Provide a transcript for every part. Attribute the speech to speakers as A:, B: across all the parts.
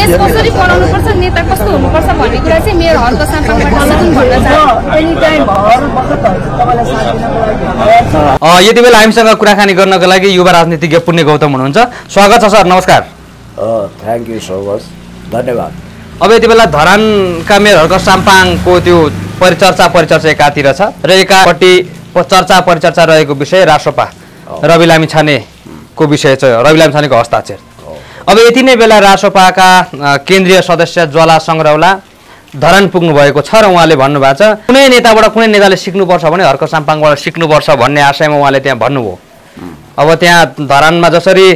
A: देश कसरी बनाउनु पर्छ, नेता कस्तो हुनुपर्छ भन्ने कुरा चाहिँ मेयर हर्क साम्पाङबाट सिक्नु भन्न
B: चाहन्छु। यति बेला हामीसँग कुराकानी गर्नको लागि युवा राजनीतिज्ञ पुण्य गौतम हुनुहुन्छ। स्वागत छ सर, नमस्कार।
C: थ्याङ्क यू सो मच, धन्यवाद।
B: अब यति बेला धरानका मेयर हर्क साम्पाङको त्यो परिचर्चा एकातिर छ र एकापट्टि चर्चा परिचर्चा रहेको विषय रासोपा रवि लामिछानेको विषय छ, रवि लामिछानेको हस्ताक्षर। अब यति नै बेला रासोपाका केन्द्रीय सदस्य ज्वाला सङ्ग्रौला धरान पुग्नु भएको छ र उहाँले भन्नुभएको छ कुनै नेताबाट कुनै नेताले सिक्नुपर्छ भने हर्क साम्पाङबाट सिक्नुपर्छ भन्ने आशयमा उहाँले त्यहाँ भन्नुभयो। अब त्यहाँ धरानमा जसरी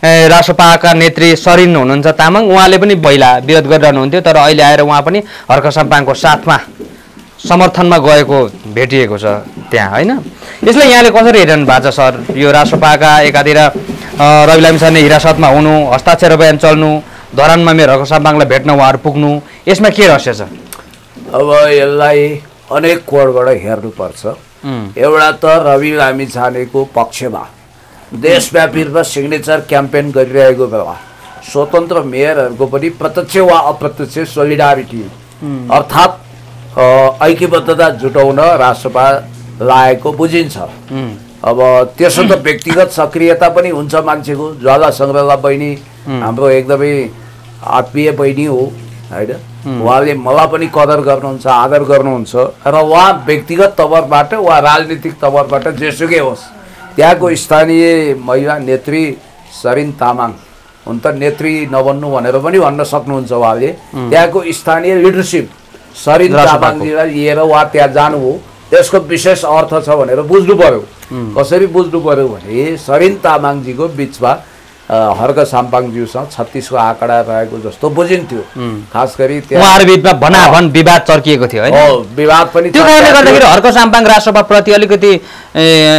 B: रासोपाका नेत्री सरिन हुनुहुन्छ तामाङ, उहाँले पनि पहिला विरोध गरिरहनुहुन्थ्यो, तर अहिले आएर उहाँ पनि हर्क साम्पाङको साथमा समर्थनमा गएको भेटिएको छ त्यहाँ, होइन? यसलाई यहाँले कसरी हेरिरहनु भएको छ सर? यो रासोपाका एकातिर रवि लामिछाने हिरासतमा हुनु, हस्ताक्षर अभियान चल्नु, धरानमा मेयर हर्क साम्पाङलाई भेट्न उहाँहरू पुग्नु, यसमा के रहस्य छ?
C: अब यसलाई अनेक कोणबाट हेर्नुपर्छ। एउटा त रवि लामिछानेको पक्षमा देशव्यापी रूपमा सिग्नेचर क्याम्पेन गरिरहेको बेला स्वतन्त्र मेयरहरूको पनि प्रत्यक्ष वा अप्रत्यक्ष सोलिडारिटी अर्थात् ऐक्यबद्धता जुटाउन रासोपा लागेको बुझिन्छ। अब त्यसो त व्यक्तिगत सक्रियता पनि हुन्छ मान्छेको। ज्वाला सङ्ग्रौला बहिनी हाम्रो एकदमै आत्मीय बहिनी हो, होइन? उहाँले मलाई पनि कदर गर्नुहुन्छ, आदर गर्नुहुन्छ र उहाँ व्यक्तिगत तवरबाट वा राजनीतिक तवरबाट जेसुकै होस् त्यहाँको स्थानीय महिला नेत्री सरिन तामाङ हुन त नेत्री नबन्नु भनेर पनि भन्न सक्नुहुन्छ उहाँले। त्यहाँको स्थानीय लिडरसिप सरिन तामाङजीलाई लिएर उहाँ त्यहाँ जानुभयो, त्यसको विशेष अर्थ छ भनेर बुझ्नु पर्यो। कसरी बुझ्नु पर्यो भने सरिन तामाङजीको बिचमा हर्क साम्पाङज्यूसँग 36 को आँकडा रहेको जस्तो बुझिन्थ्यो। खास गरी
B: उहाँहरू बिचमा भनाभन विवाद चर्किएको थियो, होइन?
C: विवाद पनि
B: त्यो कारणले गर्दाखेरि हर्क साम्पाङ रासोपा प्रति अलिकति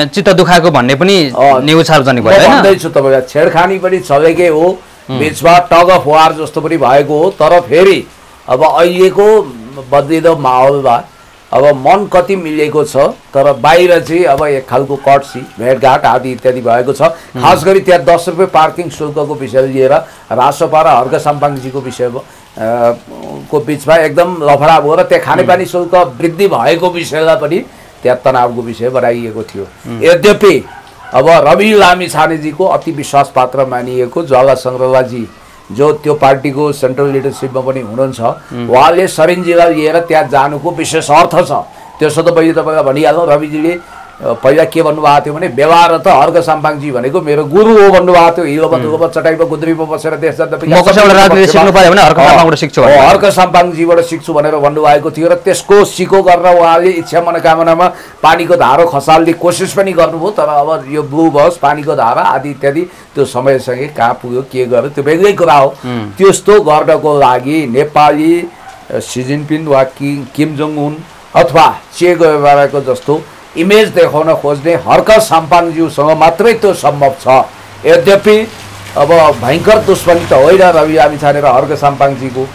B: चित्त दुखाएको भन्ने पनि न्युज सार्वजनिक भयो, होइन?
C: भन्दैछु तपाईलाई छेडखानी पनि चलेकै हो, बिचमा टग अफ वार जस्तो पनि भएको हो। तर फेरि अब अहिलेको बदलिँदो माहौलमा अब मन कति मिलेको छ, तर बाहिर चाहिँ अब एक खालको कटसी भेटघाट आदि इत्यादि भएको छ। खास गरी त्यहाँ 10 रुपियाँ पार्किङ शुल्कको विषय लिएर रासोपा र हर्क साम्पाङजीको विषयमा को बिचमा एकदम लफडा भयो र त्यहाँ खानेपानी शुल्क वृद्धि भएको विषयलाई पनि त्यहाँ तनावको विषय बनाइएको थियो। यद्यपि अब रवि लामिछानेजीको अति विश्वास पात्र मानिएको ज्वाला सङ्ग्रौलाजी जो त्यो पार्टीको सेन्ट्रल लिडरसिपमा पनि हुनुहुन्छ, उहाँले सरिनजीलाई लिएर त्यहाँ जानुको विशेष अर्थ छ। त्यसो त मैले तपाईँलाई भनिहाल्नु, रविजीले पहिला के भन्नुभएको थियो भने व्यवहार त हर्क साम्पाङजी भनेको मेरो गुरु हो भन्नुभएको थियो। हिलोमा धुलोमा चटाइमा गुन्द्रीमा बसेर देश हर्क साम्पाङजीबाट सिक्छु भनेर भन्नुभएको थियो र त्यसको सिको गरेर उहाँले इच्छा मनोकामनामा पानीको धारो खसाल्ने कोसिस पनि गर्नुभयो। तर अब यो ब्लू बस पानीको धारा आदि इत्यादि त्यो समयसँगै कहाँ पुग्यो के गर्यो त्यो बेग्लै कुरा हो। त्यस्तो गर्नको लागि नेपाली सी जिनपिङ वा किम जोङ उन अथवा चे गुएभाराको जस्तो इमेज देखाउन खोज्ने हर्क साम्पाङज्यूसँग मात्रै त्यो सम्भव छ। यद्यपि अब भयङ्कर दुश्मनी त होइन रवि लामिछाने र हर्क साम्पाङजीको।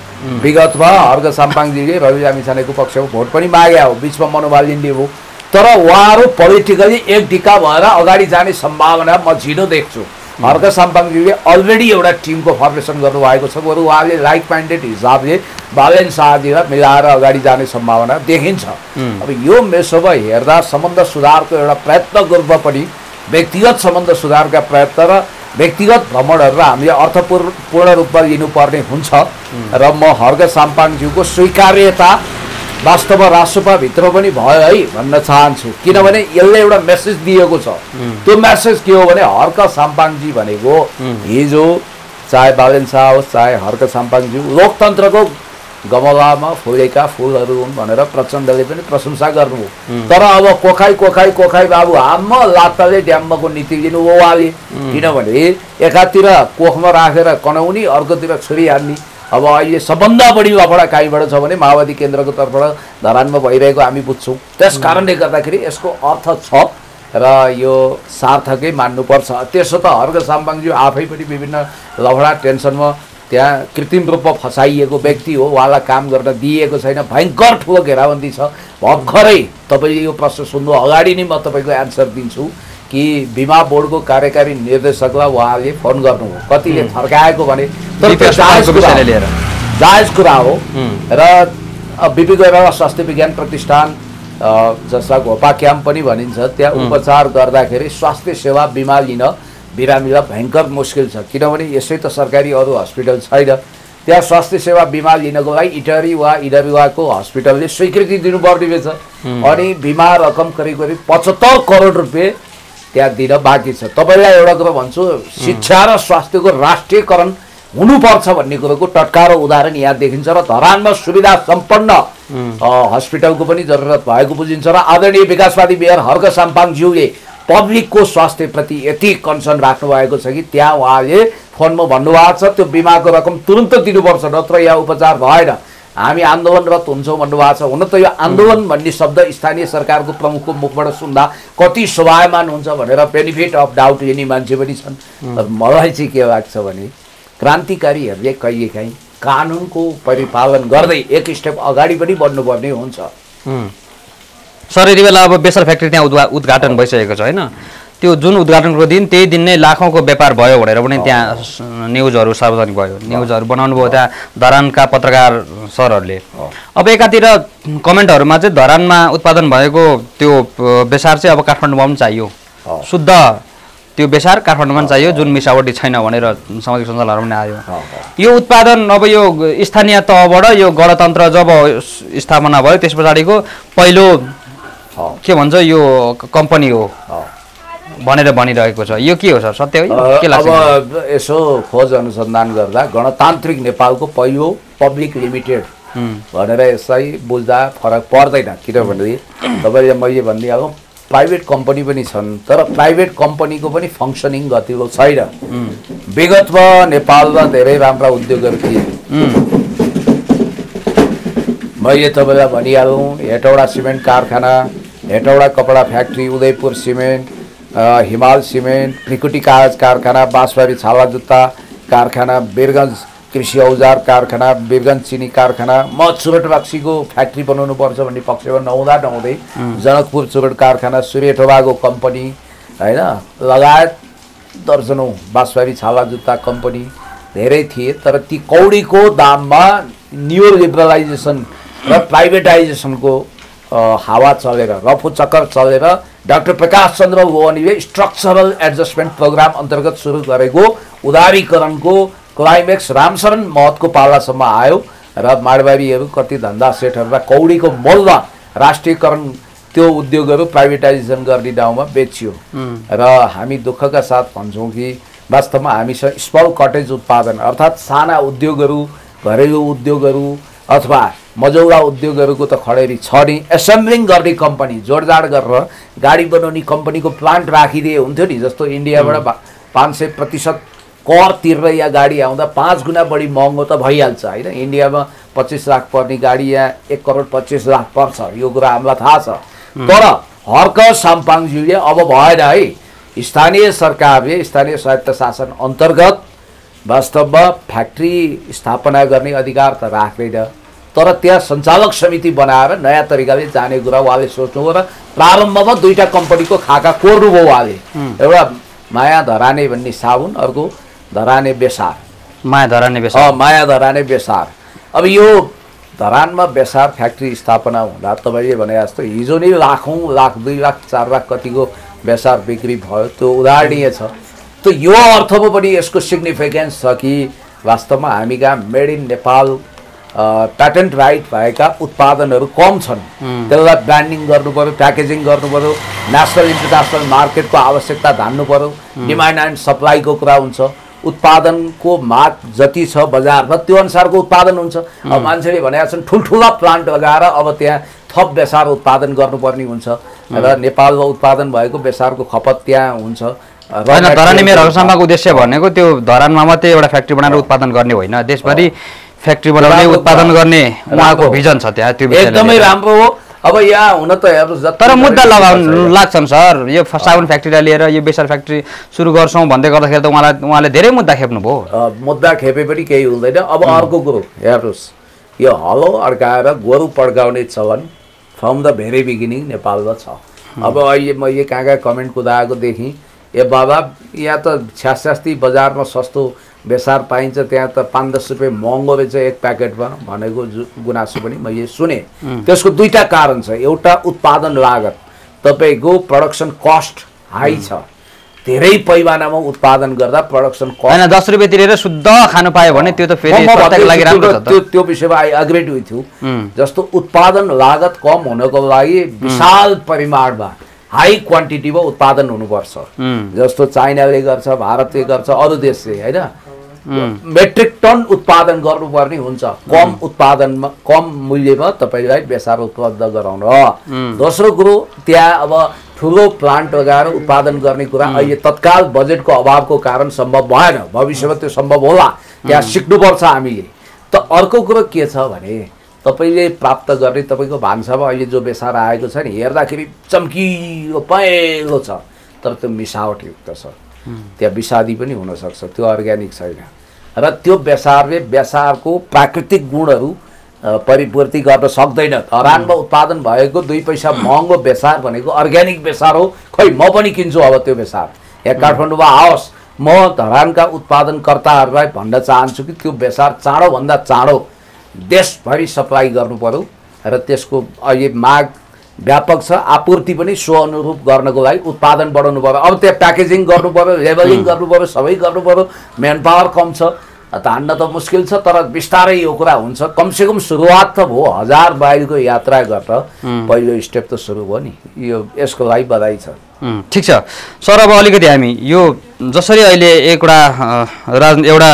C: विगतमा हर्क साम्पाङजीले रवि लामिछानेको पक्षमा भोट पनि मागे हो, बिचमा मनोवालिन्डी हो, तर उहाँहरू पोलिटिकली एक ढिक्का भएर अगाडि जाने सम्भावना म झिनो देख्छु। हर्क साम्पाङजीले अलरेडी एउटा टिमको फर्मेसन गर्नुभएको छ, बरु उहाँले लाइक माइन्डेड हिसाबले बालेन शाहजीलाई मिलाएर अगाडि जाने सम्भावना देखिन्छ। अब यो मेसोमा हेर्दा सम्बन्ध सुधारको एउटा प्रयत्नको रूपमा पनि व्यक्तिगत सम्बन्ध सुधारका प्रयत्न र व्यक्तिगत भ्रमणहरू हामीले अर्थपूर्ण रूपमा लिनुपर्ने हुन्छ र म हर्क साम्पाङज्यूको स्वीकार्यता वास्तवमा रासोपाभित्र पनि भयो है भन्न चाहन्छु। किनभने यसले एउटा मेसेज दिएको छ। त्यो मेसेज के हो भने हर्क साम्पाङजी भनेको हिजो चाहे बालेन शाह होस् चाहे हर्क साम्पाङजी लोकतन्त्रको गमलामा फुलेका फुलहरू हुन् भनेर प्रचण्डले पनि प्रशंसा गर्नुभयो। तर अब कोखाई बाबु हाम्म लात्ताले ड्याम्मको नीति लिनु हो उहाँले। किनभने एकातिर कोखमा राखेर कनाउने, अर्कोतिर छुरी हान्ने। अब अहिले सबभन्दा बढी लफडा कहीँबाट छ भने माओवादी केन्द्रको तर्फबाट धरानमा भइरहेको हामी बुझ्छौँ। त्यस कारणले गर्दाखेरि यसको अर्थ छ र यो सार्थकै मान्नुपर्छ। त्यसो त हर्क साम्पाङजी आफै पनि विभिन्न लफडा टेन्सनमा त्यहाँ कृत्रिम रूपमा फसाइएको व्यक्ति हो, उहाँलाई काम गर्न दिइएको छैन, भयङ्कर ठुलो घेराबन्दी छ। भर्खरै तपाईँले यो प्रश्न सुन्नु अगाडि नै म तपाईँको एन्सर दिन्छु कि बिमा बोर्डको कार्यकारी निर्देशकलाई उहाँले फोन गर्नुभयो, कतिले थर्काएको भने जायज कुरा हो। र बिपी कोइराला स्वास्थ्य विज्ञान प्रतिष्ठान जसलाई घोपा क्याम्प पनि भनिन्छ, त्यहाँ उपचार गर्दाखेरि स्वास्थ्य सेवा बिमा लिन बिरामीलाई भयङ्कर मुस्किल छ, किनभने यसै त सरकारी अरू हस्पिटल छैन। त्यहाँ स्वास्थ्य सेवा बिमा लिनको लागि इटरी वा इडब्ल्युआईको हस्पिटलले स्वीकृति दिनुपर्ने रहेछ। अनि बिमा रकम करिब करिब 75 करोड रुपियाँ त्यहाँ दिन बाँकी छ। तपाईँलाई एउटा कुरा भन्छु, शिक्षा र स्वास्थ्यको राष्ट्रियकरण हुनुपर्छ भन्ने कुरोको टटकारो उदाहरण यहाँ देखिन्छ र धरानमा सुविधा सम्पन्न हस्पिटलको पनि जरुरत भएको बुझिन्छ। र आदरणीय विकासवादी मेयर हर्क साम्पाङज्यूले पब्लिकको स्वास्थ्यप्रति यति कन्सर्न राख्नु भएको छ कि त्यहाँ उहाँले फोनमा भन्नुभएको छ त्यो बिमाको रकम तुरन्त दिनुपर्छ, नत्र यहाँ उपचार भएन, हामी आन्दोलनरत हुन्छौँ भन्नुभएको छ। हुन त यो आन्दोलन भन्ने शब्द स्थानीय सरकारको प्रमुखको मुखबाट सुन्दा कति शोभायमान हुन्छ भनेर बेनिफिट अफ डाउट लिने मान्छे पनि छन्। मलाई चाहिँ के लाग्छ भने क्रान्तिकारीहरूले कहिलेकाहीँ कानुनको परिपालन गर्दै एक स्टेप अगाडि पनि बढ्नुपर्ने हुन्छ।
B: सर यति बेला अब बेसर फ्याक्ट्री त्यहाँ उद्घाटन भइसकेको छ होइन, त्यो जुन उद्घाटनको दिन त्यही दिन नै लाखौँको व्यापार भयो भनेर पनि त्यहाँ न्युजहरू सार्वजनिक भयो, न्युजहरू बनाउनु भयो त्यहाँ धरानका पत्रकार सरहरूले। अब एकातिर कमेन्टहरूमा चाहिँ धरानमा उत्पादन भएको त्यो बेसार चाहिँ अब काठमाडौँमा पनि चाहियो, शुद्ध त्यो बेसार काठमाडौँमा पनि चाहियो, जुन मिसावटी छैन भनेर सामाजिक सञ्जालहरू पनि आयो। यो उत्पादन अब यो स्थानीय तहबाट यो गणतन्त्र जब स्थापना भयो त्यस पछाडिको पहिलो के भन्छ यो कम्पनी हो भनेर भनिरहेको छ, यो के हो सर, सत्य हो के लाग्छ?
C: अब यसो खोज अनुसन्धान गर्दा गणतान्त्रिक नेपालको पहिलो पब्लिक लिमिटेड भनेर यसलाई बुझ्दा फरक पर्दैन, किनभने तपाईँले मैले भनिदिएको प्राइभेट कम्पनी पनि छन्, तर प्राइभेट कम्पनीको पनि फङ्सनिङ गतिको छैन। विगतमा नेपालमा धेरै राम्रा उद्योगहरू थिए, मैले तपाईँलाई भनिहालौँ हेटौडा सिमेन्ट कारखाना, हेटौडा कपडा फ्याक्ट्री, उदयपुर सिमेन्ट, हिमाल सिमेन्ट, त्रिकुटी कागज कारखाना, बाँसबारी छाला जुत्ता कारखाना, वीरगञ्ज कृषि औजार कारखाना, वीरगञ्ज चिनी कारखाना। म चुरट रक्सीको फ्याक्ट्री बनाउनु पर्छ भन्ने पक्षमा नहुँदै जनकपुर चुरट कारखाना, सूर्य टोबाको कम्पनी होइन, लगायत दर्जनौँ बाँसबारी छाला जुत्ता कम्पनी धेरै थिए। तर ती कौडीको दाममा न्यू लिबरलाइजेसन र प्राइभेटाइजेसनको हावा चलेर रफू चक्कर चलेर doctor Prakash Chandra गोवानीले structural adjustment programme अन्तर्गत सुरु गरेको उदारीकरणको क्लाइमेक्स रामशरण महतको पालासम्म आयो र माडवारीहरू कति धन्दा सेटहरूलाई कौडीको मोलमा राष्ट्रियकरण त्यो उद्योगहरू प्राइभेटाइजेसन गर्ने ठाउँमा बेचियो। र हामी दुःखका साथ भन्छौँ कि वास्तवमा हामीसँग स्मल कटेज उत्पादन अर्थात् साना उद्योगहरू, घरेलु उद्योगहरू अथवा मजौला उद्योगहरूको त खडेरी छ नि। एसेम्ब्लिङ गर्ने कम्पनी जोडजाड गरेर गाडी बनाउने कम्पनीको प्लान्ट राखिदिए हुन्थ्यो नि, जस्तो इन्डियाबाट 500% कर तिरेर यहाँ गाडी आउँदा 5 गुणा बढी महँगो त भइहाल्छ होइन। इन्डियामा 25 लाख पर्ने गाडी यहाँ 1 करोड 25 लाख पर्छ, यो कुरा हामीलाई थाहा छ। तर हर्क साम्पाङज्यूले अब भएन है, स्थानीय सरकारले स्थानीय स्वायत्त शासन अन्तर्गत वास्तवमा फ्याक्ट्री स्थापना गर्ने अधिकार त राख्दैन, तर त्यहाँ सञ्चालक समिति बनाएर नयाँ तरिकाले जाने कुरा उहाँले सोच्नुभयो र प्रारम्भमा 2टा कम्पनीको खाका कोर्नुभयो उहाँले। एउटा माया धराने भन्ने साबुन, अर्को धराने बेसार,
B: माया धराने बेसार। अब यो धरानमा बेसार फ्याक्ट्री स्थापना हुँदा तपाईँले भने जस्तो हिजो नै लाखौँ, लाख 2 लाख 4 लाख कतिको बेसार बिक्री भयो, त्यो उदाहरणीय छ। त यो अर्थमा पनि यसको सिग्निफिकेन्स छ कि वास्तवमा हामी कहाँ made in Nepal patent right भएका उत्पादनहरू कम छन्, त्यसलाई ब्रान्डिङ गर्नु पर्यो, प्याकेजिङ गर्नु पर्यो, नेसनल इन्टरनेसनल मार्केटको आवश्यकता धान्नु पर्यो, डिमान्ड एन्ड सप्लाईको कुरा हुन्छ, उत्पादनको माग जति छ बजारमा त्यो अनुसारको उत्पादन हुन्छ। अब मान्छेले भनेका छन् ठुल्ठुला प्लान्ट लगाएर अब त्यहाँ थप बेसार उत्पादन गर्नुपर्ने हुन्छ र नेपालमा उत्पादन भएको बेसारको खपत त्यहाँ हुन्छ। धरानी मेयर हर्कसाम्पाको उद्देश्य भनेको त्यो धरानमा मात्रै एउटा फ्याक्ट्री बनाएर उत्पादन गर्ने होइन, देशभरि फ्याक्ट्री बनाउने उत्पादन गर्ने उहाँको भिजन छ त्यहाँ, त्यो
C: एकदमै राम्रो हो। अब यहाँ हुन त
B: तर मुद्दा लगाउनु लाग्छन् सर, यो साबुन फ्याक्ट्रीलाई लिएर यो बेसार फ्याक्ट्री सुरु गर्छौँ भन्दै गर्दाखेरि त उहाँले धेरै मुद्दा खेप्नुभयो।
C: मुद्दा खेपे पनि केही हुँदैन। अब अर्को कुरो हेर्नुहोस्, यो हलो अड्काएर गोरु पड्काउने चलन फ्रम द भेरी बिगिनिङ नेपालमा छ। अब अहिले मैले कहाँ कमेन्ट कुदाएको देखेँ ए बाबा यहाँ त छ्यास्ती बजारमा सस्तो बेसार पाइन्छ त्यहाँ त 5-10 रुपियाँ महँगो रहेछ एक प्याकेटमा भनेको गुनासो पनि मैले सुने। त्यसको दुईटा कारण छ। एउटा उत्पादन लागत, तपाईँको प्रोडक्सन कस्ट हाई छ, धेरै पैमानामा उत्पादन गर्दा प्रोडक्सन कस्ट
B: हैन 10 रुपैयाँ तिरेर शुद्ध खानु पायो भने त्यो त फेरि प्रत्येक लागि राम्रो छ त।
C: त्यो विषयमा आई एग्री विथ यु। जस्तो उत्पादन लागत कम हुनको लागि विशाल परिमाणमा हाई क्वान्टिटीमा उत्पादन हुनुपर्छ। जस्तो चाइनाले गर्छ, भारतले गर्छ, अरू देशले हैन मेट्रिक टन उत्पादन गर्नुपर्ने हुन्छ कम उत्पादनमा कम मूल्यमा तपाईलाई बेसार उपलब्ध गराउन। दोस्रो कुरो त्यहाँ अब ठुलो प्लान्ट लगाएर उत्पादन गर्ने कुरा अहिले तत्काल बजेटको अभावको कारण सम्भव भएन। भविष्यमा त्यो सम्भव होला, त्यहाँ सिक्नुपर्छ हामीले। त अर्को कुरो के छ भने तपाईले प्राप्त गर्ने तपाईको भान्सामा अहिले जो बेसार आएको छ नि हेर्दाखेरि चम्किलो पहेँलो छ, तर त्यो मिसावटयुक्त छ, त्यहाँ विषादी पनि हुनसक्छ, त्यो अर्ग्यानिक छैन। र त्यो बेसारले बेसारको प्राकृतिक गुणहरू परिपूर्ति गर्न सक्दैन। धरानमा उत्पादन भएको 2 पैसा महँगो बेसार भनेको अर्ग्यानिक बेसार हो। खै म पनि किन्छु अब त्यो बेसार, या काठमाडौँमा आओस्। म धरानका उत्पादनकर्ताहरूलाई भन्न चाहन्छु कि त्यो बेसार चाँडोभन्दा चाँडो देशभरि सप्लाई गर्नु पर्यो र त्यसको अहिले माग व्यापक छ, आपूर्ति पनि सो अनुरूप गर्नको लागि उत्पादन बढाउनु पर्यो। अब त्यहाँ प्याकेजिङ गर्नु पर्यो, लेबलिङ गर्नु पर्यो, सबै गर्नु पर्यो, म्यान पावर कम छ, तान्न त मुस्किल छ, तर बिस्तारै यो कुरा हुन्छ। कमसेकम सुरुवात त भयो, 1000 माइलको यात्रा गर्न पहिलो स्टेप त सुरु भयो नि, यो यसको लागि बधाई छ।
B: ठिक छ सर। अब अलिकति हामी यो जसरी अहिले एउटा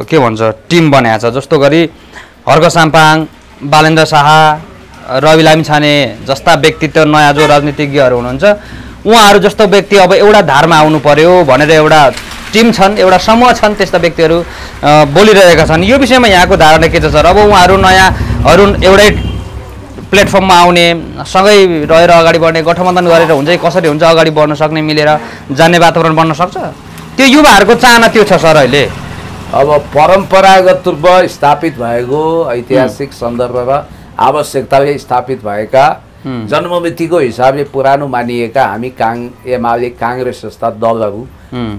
B: के भन्छ टिम बनाएको छ, जस्तो गरी हर्क साम्पाङ, बालेन्द्र शाह, रवि लामिछाने जस्ता व्यक्तित्व नयाँ जो राजनीतिज्ञहरू हुनुहुन्छ, उहाँहरू जस्तो व्यक्ति अब एउटा धारमा आउनु पर्यो भनेर एउटा टिम छन्, एउटा समूह छन्, त्यस्ता व्यक्तिहरू बोलिरहेका छन्। यो विषयमा यहाँको धारणा के छ सर? अब उहाँहरू नयाँहरू एउटै प्लेटफर्ममा आउने, सँगै रहेर अगाडि बढ्ने, गठबन्धन गरेर हुन्छ कि कसरी हुन्छ अगाडि बढ्न सक्ने, मिलेर जान्ने वातावरण बन्न सक्छ? त्यो युवाहरूको चाहना त्यो छ सर अहिले।
C: अब परम्परागत रूपमा स्थापित भएको ऐतिहासिक सन्दर्भमा आवश्यकताले स्थापित भएका जन्ममितिको हिसाबले पुरानो मानिएका हामी एमाले काङ्ग्रेस जस्ता दलहरू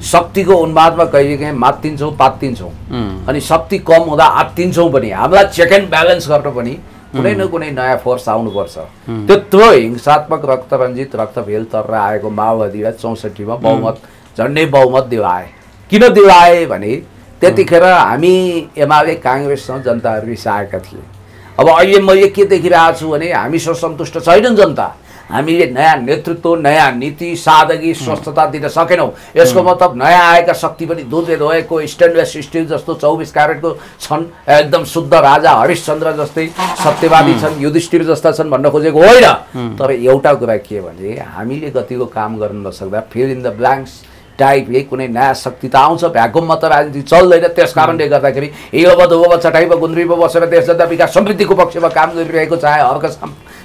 C: शक्तिको उन्मादमा कहिलेकाहीँ मात्तिन्छौँ पात्तिन्छौँ, अनि शक्ति कम हुँदा आत्तिन्छौँ पनि। हामीलाई चेक एन्ड ब्यालेन्स गर्न पनि कुनै न कुनै नयाँ फोर्स आउनुपर्छ। त्यत्रो हिंसात्मक रक्तरञ्जित रक्तभेल तरेर आएको माओवादीलाई 64 मा बहुमत, झन्डै बहुमत दिलाए। किन दिलाए भने त्यतिखेर हामी एमाले काङ्ग्रेससँग जनताहरू रिसाएका थिए। अब अहिले मैले के देखिरहेको छु भने हामीसँग सन्तुष्ट छैनन् जनता। हामीले नयाँ नेतृत्व, नयाँ नीति, सादगी, स्वस्थता दिन सकेनौँ। यसको मतलब नयाँ आएका शक्ति पनि दुधले धोएको स्टेनलेस स्टिल जस्तो 24 क्यारेटको छन्, एकदम शुद्ध राजा हरिश्चन्द्र जस्तै सत्यवादी छन्, युधिष्ठिर जस्ता छन् भन्न खोजेको होइन। तर एउटा कुरा के भने हामीले गतिको काम गर्न नसक्दा फिल इन द ब्ल्याङ्क्स टाइपले कुनै नयाँ शक्ति त आउँछ, भ्याकुममा त राजनीति चल्दैन। त्यस कारणले गर्दाखेरि हिलोबा चटाइमा गुन्द्रीमा बसेर देश जनता विकास समृद्धिको पक्षमा काम गरिरहेको चाहे हर्क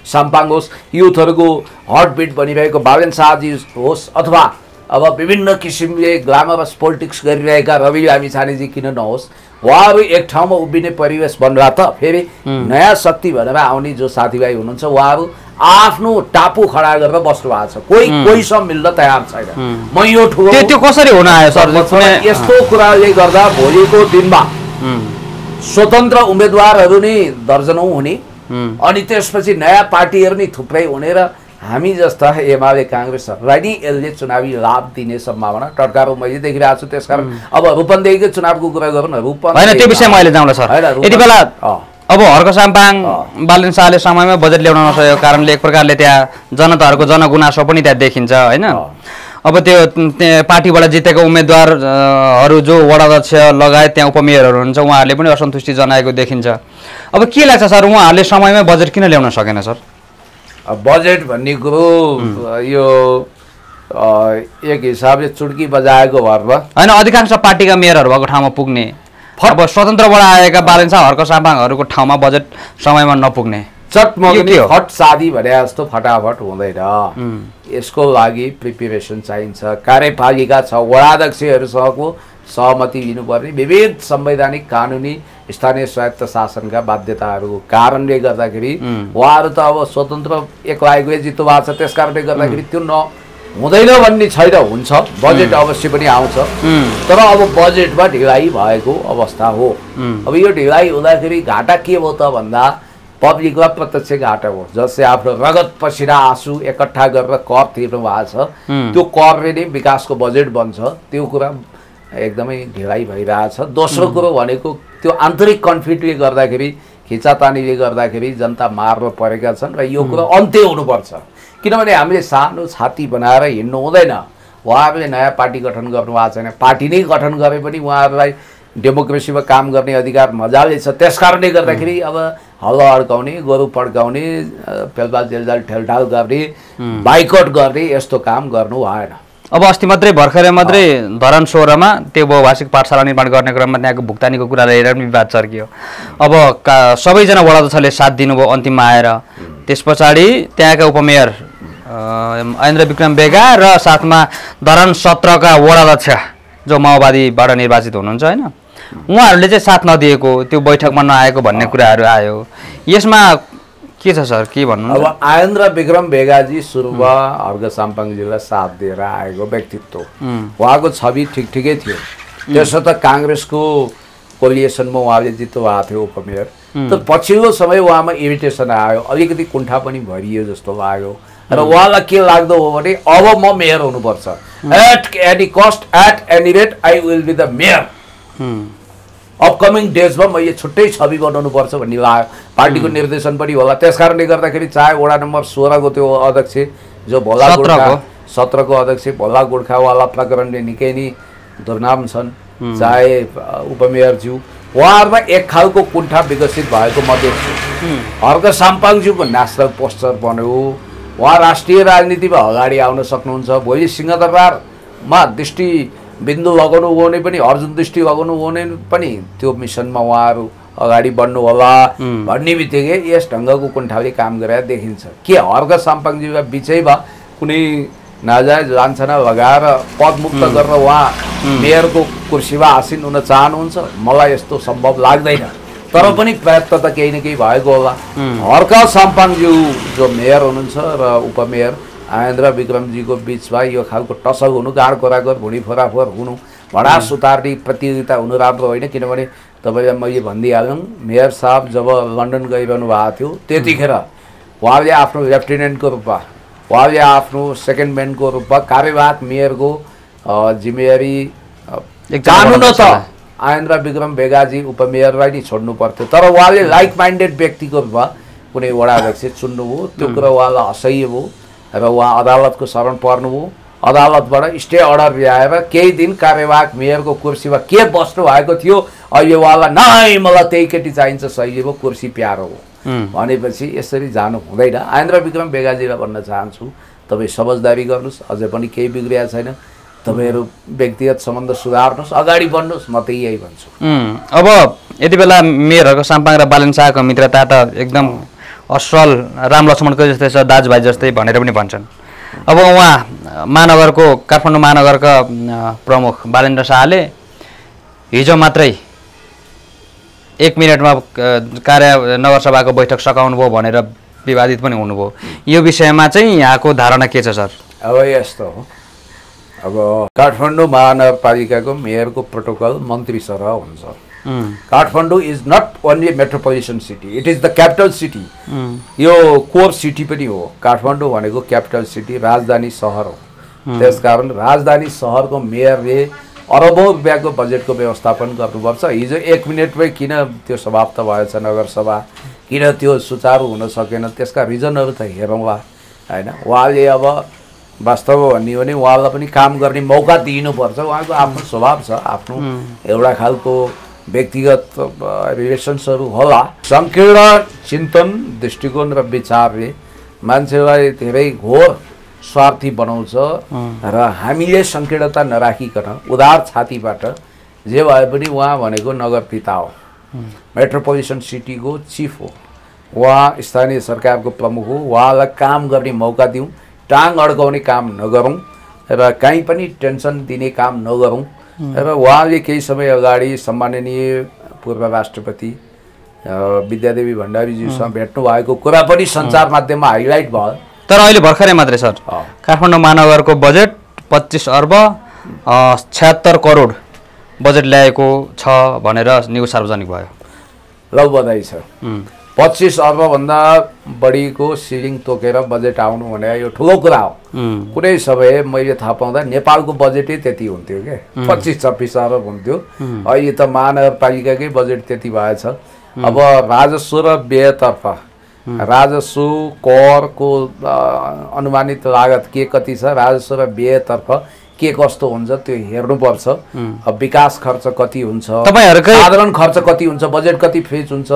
C: साम्पाङ होस्, युथहरूको हर्टबिट बनिरहेको बालेन्द्र शाहजी होस्, अथवा अब विभिन्न किसिमले ग्ल्यामरस पोलिटिक्स गरिरहेका रवि लामिछानेजी किन नहोस्, उहाँहरू एक ठाउँमा उभिने परिवेश बन्दा त फेरि नयाँ शक्ति भनेर आउने जो साथीभाइ हुनुहुन्छ उहाँहरू आफ्नो टापु खडा गरेर बस्नु भएको छ। कोहीसँग मिल्न तयार छैन। म यो ठुलो
B: त्यो कसरी हुन आयो सर?
C: यस्तो कुराले गर्दा भोलिको दिनमा स्वतन्त्र उम्मेदवारहरू नै दर्जनौं हुने, अनि त्यसपछि नयाँ पार्टीहरू नै थुप्रै हुने र हामी जस्ता एमाले काङ्ग्रेसहरूलाई नि यसले चुनावी लाभ दिने सम्भावना टटकारो मैले देखिरहेको छु। त्यसकारण अब रूपन्देहीको चुनावको कुरा गरौँ न।
B: होइन त्यो विषय मैले जाउँला सर। यति बेला अब हर्क साम्पाङ, बालेन्द्र शाहले समयमा बजेट ल्याउन नसकेको कारणले एक प्रकारले त्यहाँ जनताहरूको जनगुनासो पनि त्यहाँ देखिन्छ होइन। अब त्यो पार्टीबाट जितेको उम्मेदवारहरू जो वडा अध्यक्ष लगायत त्यहाँ उपमेयरहरू हुनुहुन्छ उहाँहरूले पनि असन्तुष्टि जनाएको देखिन्छ। अब के लाग्छ सर, उहाँहरूले समयमै बजेट किन ल्याउन सकेन सर?
C: बजेट भन्ने कुरो यो एक हिसाबले चुड्की बजाएको भरमा
B: होइन, अधिकांश पार्टीका मेयरहरू भएको ठाउँमा पुग्ने, अब स्वतन्त्रबाट आएका बालेन्द्र शाह, हर्क साम्पाङहरूको ठाउँमा बजेट समयमा नपुग्ने
C: फट सादी भने जस्तो फटाफट हुँदैन। यसको लागि प्रिपेरेसन चाहिन्छ। कार्यपालिका छ, वडाध्यक्षहरूसँगको सहमति लिनुपर्ने, विविध संवैधानिक कानुनी स्थानीय स्वायत्त शासनका बाध्यताहरूको कारणले गर्दाखेरि उहाँहरू त अब स्वतन्त्र एकलायकै जित्नु भएको छ, त्यस कारणले गर्दाखेरि त्यो हुँदैन भन्ने छैन, हुन्छ बजेट अवश्य पनि आउँछ, तर अब बजेटमा ढिलाइ भएको अवस्था हो। अब यो ढिलाइ हुँदाखेरि घाटा के हो त भन्दा पब्लिकलाई प्रत्यक्ष घाटा हो, जसले आफ्नो रगत पसिना आँसु एकट्ठा गरेर कर तिर्नु भएको छ, त्यो करले नै विकासको बजेट बन्छ, त्यो कुरा एकदमै ढिलाइ भइरहेछ। दोस्रो कुरो भनेको त्यो आन्तरिक कन्फ्लिक्टले गर्दाखेरि, खिचातानीले गर्दाखेरि जनता मारमा परेका छन् र यो कुरा अन्त्य हुनुपर्छ। किनभने हामीले सानो छाती बनाएर हिँड्नु हुँदैन। उहाँहरूले नयाँ पार्टी गठन गर्नुभएको छैन, पार्टी नै गठन गरे पनि उहाँहरूलाई डेमोक्रेसीमा काम गर्ने अधिकार मजाले छ, त्यस कारणले गर्दाखेरि अब हल्ला अड्काउने, गोरु पड्काउने, पेलपाल जेलजाल ठेलठाल गर्ने, बाइकट गर्ने यस्तो काम गर्नु भएन।
B: अब अस्ति मात्रै भर्खरै मात्रै धरान 16मा त्यो बहुभाषिक पाठशाला निर्माण गर्ने क्रममा त्यहाँको भुक्तानीको कुरा लिएर पनि विवाद चर्कियो। अब सबैजना वडाध्यक्षले साथ दिनुभयो अन्तिममा आएर। त्यस पछाडि त्यहाँका उपमेयर ऐन्द्र विक्रम बेगा र साथमा धरान 17का वडाध्यक्ष जो माओवादीबाट निर्वाचित हुनुहुन्छ होइन, उहाँहरूले चाहिँ साथ नदिएको, त्यो बैठकमा नआएको भन्ने कुराहरू आयो। यसमा के छ सर, के भन्नु?
C: अब ऐन्द्र विक्रम बेगाजी सुरुमा हर्क साम्पाङजीलाई साथ दिएर आएको व्यक्तित्व, उहाँको छवि ठिकै थियो। त्यसो त काङ्ग्रेसको कोलिएसनमा उहाँले जित्नु भएको थियो उपमेयर, तर पछिल्लो समय उहाँमा इरिटेसन आयो, अलिकति कुण्ठा पनि भरियो जस्तो लाग्यो र उहाँलाई के लाग्दो हो भने अब म मेयर हुनुपर्छ, at any cost at any rate I will be the mayor, upcoming डेजमा मैले छुट्टै छवि बनाउनुपर्छ भन्ने लाग्यो। पार्टीको निर्देशन पनि होला, त्यस कारणले गर्दाखेरि चाहे वडा नम्बर 16को त्यो अध्यक्ष जो भोला गोर्खा 17को अध्यक्ष भोला गोर्खावाला प्रकरणले निकै नै दुर्नाम छन्, चाहे उपमेयरज्यू, उहाँहरूमा एक खालको कुण्ठा विकसित भएको म देख्छु। हर्क साम्पाङज्यूको नेसनल पोस्टर बन्यो, उहाँ राष्ट्रिय राजनीतिमा अगाडि आउन सक्नुहुन्छ। भोलि सिंहदरबारमा दृष्टि बिन्दु लगाउनु हो भने पनि, अर्जुन दृष्टि लगाउनु हो भने पनि त्यो मिसनमा उहाँहरू अगाडि बढ्नु होला भन्ने बित्तिकै यस ढङ्गको कुण्ठाले काम गरेर देखिन्छ। के हर्क साम्पाङजीका बिचैमा कुनै नाजायज लान्छना लगाएर पदमुक्त गरेर उहाँ मेयरको कुर्सीमा आसीन हुन चाहनुहुन्छ? मलाई यस्तो सम्भव लाग्दैन, तर पनि प्रयत्न त केही न केही भएको होला। हर्क साम्पाङज्यू जो मेयर हुनुहुन्छ र उपमेयर ऐन्द्र विक्रमजीको बिचमा यो खालको टसल हुनु, गाड कोराकोर भुँडी फोराफोर हुनु, भडा सुतार्ने प्रतियोगिता हुनु राम्रो होइन। किनभने तपाईँलाई मैले भनिदिइहालौँ, मेयर साहब जब लन्डन गइरहनु भएको थियो त्यतिखेर उहाँले आफ्नो लेफ्टिनेन्टको रूपमा, उहाँले आफ्नो सेकेन्ड म्यानको रूपमा कार्यवाहक मेयरको जिम्मेवारी जानु न त ऐन्द्र विक्रम बेगाजी उपमेयरलाई नै छोड्नु पर्थ्यो, तर उहाँले लाइक माइन्डेड व्यक्तिको रूपमा कुनै वडा अध्यक्ष चुन्नुभयो। त्यो कुरा उहाँलाई असह्य भयो र उहाँ अदालतको शरण पर्नुभयो। अदालतबाट स्टे अर्डर ल्याएर केही दिन कार्यवाहक मेयरको कुर्सीमा के बस्नु भएको थियो, अहिले उहाँलाई नै मलाई त्यही केटी चाहिन्छ, सही हो, कुर्सी प्यारो हो भनेपछि यसरी जानु हुँदैन। ऐन्द्र विक्रम बेगाजीलाई भन्न चाहन्छु, तपाईँ समझदारी गर्नुहोस्, अझै पनि केही बिग्रिया छैन, तपाईँहरू व्यक्तिगत सम्बन्ध सुधार्नुहोस्, अगाडि बढ्नुहोस्, म त यही भन्छु।
B: अब यति बेला मेयरहरूको साम्पाङ र बालन शाहको मित्रता त एकदम असल राम लक्ष्मणको जस्तै छ, दाजुभाइ जस्तै भनेर पनि भन्छन्। अब उहाँ महानगरको, काठमाडौँ महानगरका प्रमुख बालेन्द्र शाहले हिजो मात्रै 1 मिनटमा नगरसभाको बैठक सकाउनु भयो भनेर विवादित पनि हुनुभयो। यो विषयमा चाहिँ यहाँको धारणा के छ सर?
C: अब यस्तो हो, अब काठमाडौँ महानगरपालिकाको मेयरको प्रोटोकल मन्त्री सरह हुन्छ। Kathmandu is not only metropolitan city, it is the capital city. यो कोर सिटी पनि हो। काठमाडौँ भनेको क्यापिटल सिटी, राजधानी सहर हो। त्यसकारण राजधानी सहरको मेयरले अरबौँ रुपियाँको बजेटको व्यवस्थापन गर्नुपर्छ। हिजो 1 मिनटमै किन त्यो समाप्त भएछ नगरसभा, किन त्यो सुचारू हुन सकेन, त्यसका रिजनहरू त हेरौँला होइन। उहाँले अब वास्तवमा भन्ने हो भने उहाँलाई पनि काम गर्ने मौका दिनुपर्छ। उहाँको आफ्नो स्वभाव छ, आफ्नो एउटा खालको व्यक्तिगत रिलेसन्सहरू होला। सङ्कीर्ण चिन्तन, दृष्टिकोण र विचारले मान्छेलाई धेरै घोर स्वार्थी बनाउँछ र हामीले सङ्कीर्णता नराखिकन उदार छातीबाट जे भए पनि उहाँ भनेको नगर पिता हो, मेट्रोपोलिटन सिटीको चिफ हो, उहाँ स्थानीय सरकारको प्रमुख हो। उहाँलाई काम गर्ने मौका दिउँ, टाङ अड्काउने काम नगरौँ र कहीँ पनि टेन्सन दिने काम नगरौँ। र उहाँले केही समय अगाडि सम्माननीय पूर्व राष्ट्रपति विद्यादेवी भण्डारीज्यूसँग भेट्नु भएको कुरा पनि सञ्चार माध्यममा हाइलाइट भयो।
B: तर अहिले भर्खरै मात्रै सर काठमाडौँ महानगरको बजेट 25 अर्ब 76 करोड बजेट ल्याएको छ भनेर न्युज सार्वजनिक भयो।
C: ल बधाई छ। 25 अर्ब भन्दा बढीको सिलिङ तोकेर बजेट आउनु भने यो ठुलो कुरा हो। कुनै समय मैले थाहा पाउँदा नेपालको बजेटै त्यति हुन्थ्यो के 25-26 अर्ब हुन्थ्यो। अहिले त महानगरपालिकाकै बजेट त्यति भएछ। अब राजस्व र व्ययतर्फ राजस्व करको अनुमानित लागत के कति छ, राजस्व र व्ययतर्फ के कस्तो हुन्छ त्यो हेर्नुपर्छ। अब विकास खर्च कति हुन्छ, साधारण खर्च कति हुन्छ, बजेट कति फेज हुन्छ,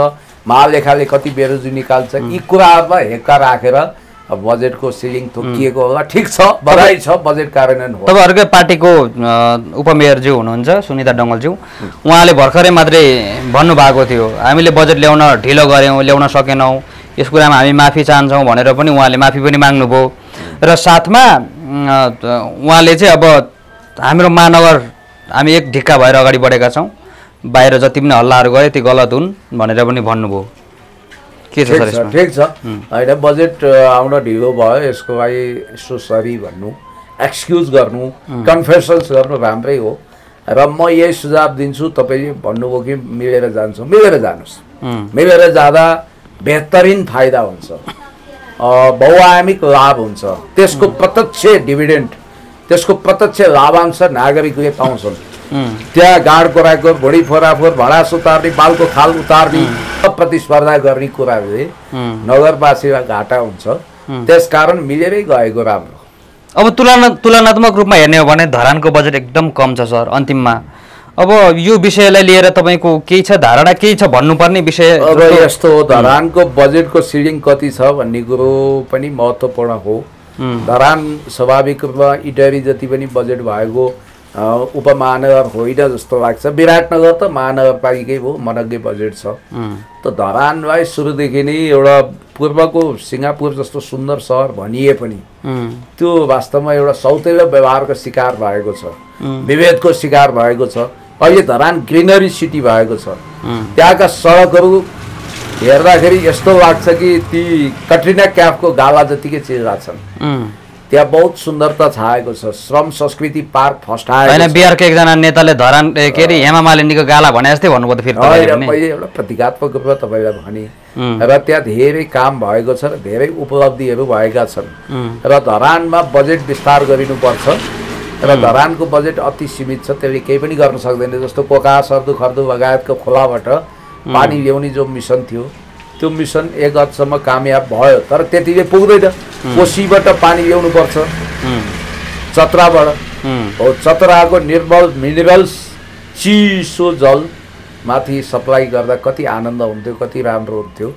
C: महालेखाले कति बेरोजी निकाल्छ, यी कुराहरुमा हेक्का राखेर बजेटको सिलिङ तोकिएको होला। ठिक छ, बधाई छ, बजेट कार्यान्वयन हो।
B: तपाईहरुकै पार्टीको उपमेयरज्यू हुनुहुन्छ सुनिता डंगलज्यू, उहाँले भर्खरै मात्रै भन्नु भएको थियो हामीले बजेट ल्याउन ढिलो गर्यौं, ल्याउन सकेनौं, यस कुरामा हामी माफी चाहन्छौं भनेर पनि उहाँले माफी पनि माग्नुभयो। र साथमा उहाँले चाहिँ अब हाम्रो महानगर हामी एक ढिक्का भएर अगाडि बढेका छौं, बाहिर जति पनि हल्लाहरु गए ती गलत हुन् भनेर पनि भन्नुभयो। के छ सर यसमा?
C: ठीक छ, हैन बजेट आउन ढिलो भयो यसको लागि सो सरी भन्नु, एक्सक्युज गर्नु, कन्फेसन्स गर्नु राम्रै हो। र म यही सुझाव दिन्छु, तपाईले भन्नुभयो कि मिलेर जान्छौं, मिलेर जानुस्। मिलेर जाँदा बेहतरीन फाइदा हुन्छ, बहुआयामिक लाभ हुन्छ, त्यसको प्रत्यक्ष डिभिडेन्ड, त्यसको प्रत्यक्ष लाभांश नागरिकले पाउँछन्। त्यहाँ गाड कोराको भुँडी फोराफोर भाडा उतार्ने, बालको खाल उतार्ने, प्रतिस्पर्धा गर्ने कुराले नगरवासीलाई घाटा हुन्छ। त्यसकारण मिलेरै गएको राम्रो।
B: अब तुलनात्मक रूपमा हेर्ने हो भने धरानको बजेट एकदम कम छ सर अन्तिममा। अब यो विषयलाई लिएर तपाईको केही छ धारणा, केही छ भन्नुपर्ने विषय?
C: अब यस्तो हो, धरानको बजेटको सिलिङ कति छ भन्ने कुरो पनि महत्त्वपूर्ण हो। धरान स्वाभाविक रूपमा इटरी जति पनि बजेट भएको उपमहानगर होइन जस्तो लाग्छ। विराटनगर त महानगरपालिकै हो, मनग्गे बजेट छ। त धरानलाई सुरुदेखि नै एउटा पूर्वको सिङ्गापुर जस्तो सुन्दर सहर भनिए पनि त्यो वास्तवमा एउटा सौतेलो व्यवहारको शिकार भएको छ, विभेदको शिकार भएको छ। अहिले धरान ग्रिनरी सिटी भएको छ। त्यहाँका सडकहरू हेर्दाखेरि यस्तो लाग्छ कि ती कट्रिना क्याफको गाला जतिकै चिजा छन्। त्यहाँ बहुत सुन्दरता छाएको छ। श्रम संस्कृति पार्क फस्टाएको
B: हैन, बिहारको एकजना नेताले धरान के रे हेमा मालिनीको गाला भने जस्तै भन्नुभयो त फेरि तपाईले पनि।
C: मैले एउटा प्रतीकात्मक रूपमा तपाईलाई भने र त्यहाँ धेरै काम भएको छ र धेरै उपलब्धिहरू भएका छन्। र धरानमा बजेट विस्तार गरिनुपर्छ र धरानको बजेट अति सीमित छ, त्यसले केही पनि गर्न सक्दैन। जस्तो कोका सर्दु खर्दु लगायतको खोलाबाट पानी ल्याउने जो मिसन थियो त्यो मिसन एक हदसम्म कामयाब भयो, तर त्यतिले पुग्दैन। कोसीबाट पानी ल्याउनु पर्छ, चतराबाट। हो, चतराको निर्मल मिनरल्स चिसो जल माथि सप्लाई गर्दा कति आनन्द हुन्थ्यो, कति राम्रो हुन्थ्यो।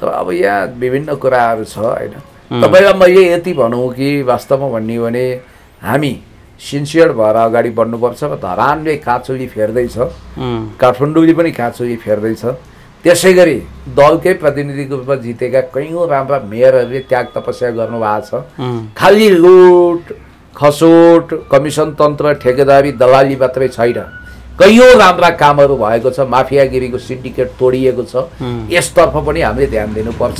C: तर अब यहाँ विभिन्न कुराहरू छ हैन। तपाईलाई मैले यति भनौँ कि वास्तवमा भन्ने हो भने हामी सिन्सियर भएर अगाडि बढ्नुपर्छ र धरानले काँचुली फेर्दैछ, काठमाडौँले पनि काँचुली फेर्दैछ। त्यसै गरी दलकै प्रतिनिधिको रूपमा जितेका कैयौँ राम्रा मेयरहरूले त्याग तपस्या गर्नुभएको छ। खालि लुट खसोट, कमिसन तन्त्र, ठेकेदारी, दलाली मात्रै छैन, कैयौँ राम्रा कामहरू भएको छ। माफियागिरीको सिन्डिकेट तोडिएको छ। यसतर्फ पनि हामीले ध्यान दिनुपर्छ।